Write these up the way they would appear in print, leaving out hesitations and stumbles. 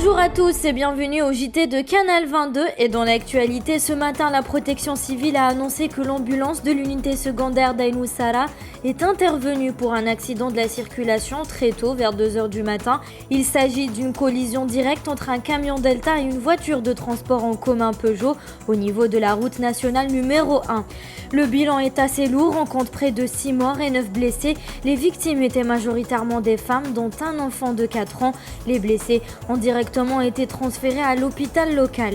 Bonjour à tous et bienvenue au JT de Canal 22 et dans l'actualité ce matin la protection civile a annoncé que l'ambulance de l'unité secondaire d'Aïn Sara est intervenue pour un accident de la circulation très tôt vers 2h du matin. Il s'agit d'une collision directe entre un camion Delta et une voiture de transport en commun Peugeot au niveau de la route nationale numéro 1. Le bilan est assez lourd, on compte près de 6 morts et 9 blessés. Les victimes étaient majoritairement des femmes dont un enfant de 4 ans. Les blessés ont directement été transférés à l'hôpital local.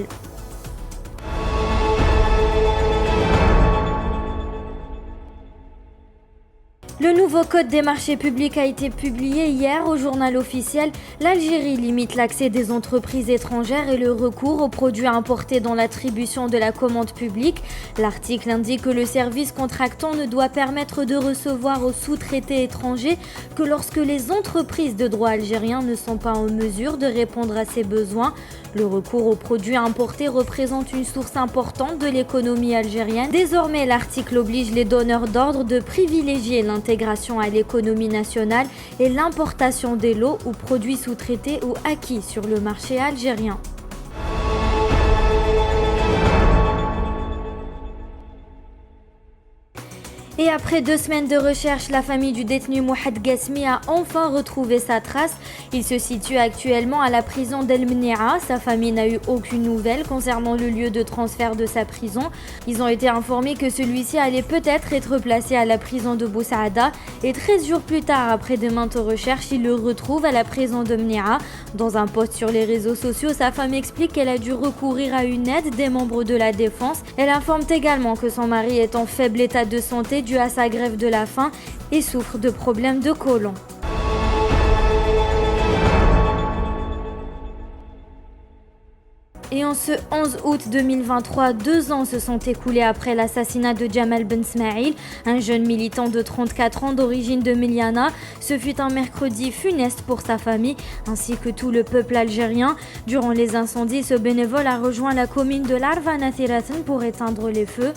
Le nouveau code des marchés publics a été publié hier au journal officiel. L'Algérie limite l'accès des entreprises étrangères et le recours aux produits importés dans l'attribution de la commande publique. L'article indique que le service contractant ne doit permettre de recevoir aux sous-traités étrangers que lorsque les entreprises de droit algérien ne sont pas en mesure de répondre à ses besoins. Le recours aux produits importés représente une source importante de l'économie algérienne. Désormais, l'article oblige les donneurs d'ordre de privilégier l'intégration à l'économie nationale et l'importation des lots ou produits sous-traités ou acquis sur le marché algérien. Et après 2 semaines de recherche, la famille du détenu Mouhad Ghasmi a enfin retrouvé sa trace. Il se situe actuellement à la prison d'El Mnia. Sa famille n'a eu aucune nouvelle concernant le lieu de transfert de sa prison. Ils ont été informés que celui-ci allait peut-être être placé à la prison de Bou Saada. Et 13 jours plus tard, après de maintes recherches, ils le retrouvent à la prison de Mnia. Dans un post sur les réseaux sociaux, sa femme explique qu'elle a dû recourir à une aide des membres de la défense. Elle informe également que son mari est en faible état de santé dû à sa grève de la faim et souffre de problèmes de côlon. Et en ce 11 août 2023, 2 ans se sont écoulés après l'assassinat de Jamal Ben Smaïl, un jeune militant de 34 ans d'origine de Miliana. Ce fut un mercredi funeste pour sa famille ainsi que tout le peuple algérien. Durant les incendies, ce bénévole a rejoint la commune de Larvana Tiraten pour éteindre les feux.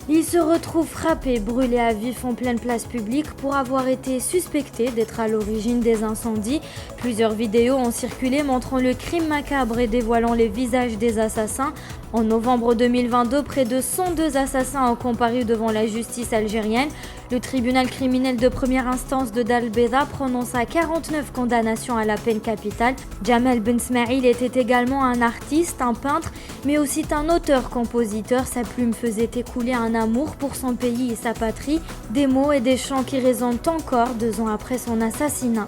Il se retrouve frappé, brûlé à vif en pleine place publique pour avoir été suspecté d'être à l'origine des incendies. Plusieurs vidéos ont circulé montrant le crime macabre et dévoilant les visages des assassins. En novembre 2022, près de 102 assassins ont comparu devant la justice algérienne. Le tribunal criminel de première instance de Dal Beda prononça 49 condamnations à la peine capitale. Jamal Ben Smaïl était également un artiste, un peintre, mais aussi un auteur-compositeur. Sa plume faisait écouler un amour pour son pays et sa patrie, des mots et des chants qui résonnent encore 2 ans après son assassinat.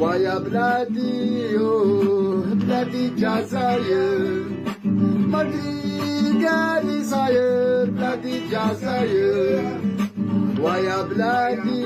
ويا بلادي بلادي الجزائر مدري قالي صاير بلادي الجزائر ويا بلادي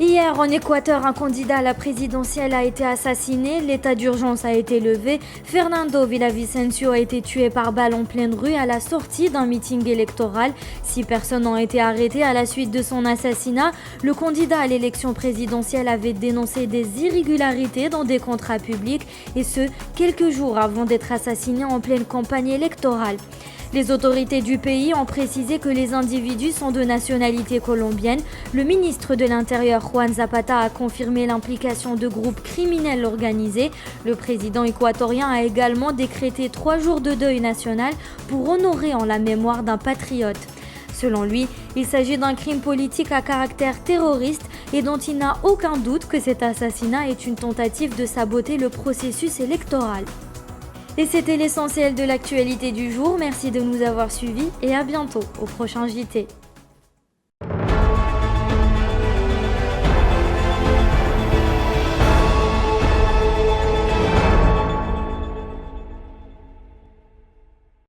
Hier, en Équateur, un candidat à la présidentielle a été assassiné. L'état d'urgence a été levé. Fernando Villavicencio a été tué par balle en pleine rue à la sortie d'un meeting électoral. 6 personnes ont été arrêtées à la suite de son assassinat. Le candidat à l'élection présidentielle avait dénoncé des irrégularités dans des contrats publics et ce, quelques jours avant d'être assassiné en pleine campagne électorale. Les autorités du pays ont précisé que les individus sont de nationalité colombienne. Le ministre de l'Intérieur, Juan Zapata, a confirmé l'implication de groupes criminels organisés. Le président équatorien a également décrété 3 jours de deuil national pour honorer en la mémoire d'un patriote. Selon lui, il s'agit d'un crime politique à caractère terroriste et dont il n'a aucun doute que cet assassinat est une tentative de saboter le processus électoral. Et c'était l'essentiel de l'actualité du jour. Merci de nous avoir suivis et à bientôt au prochain JT.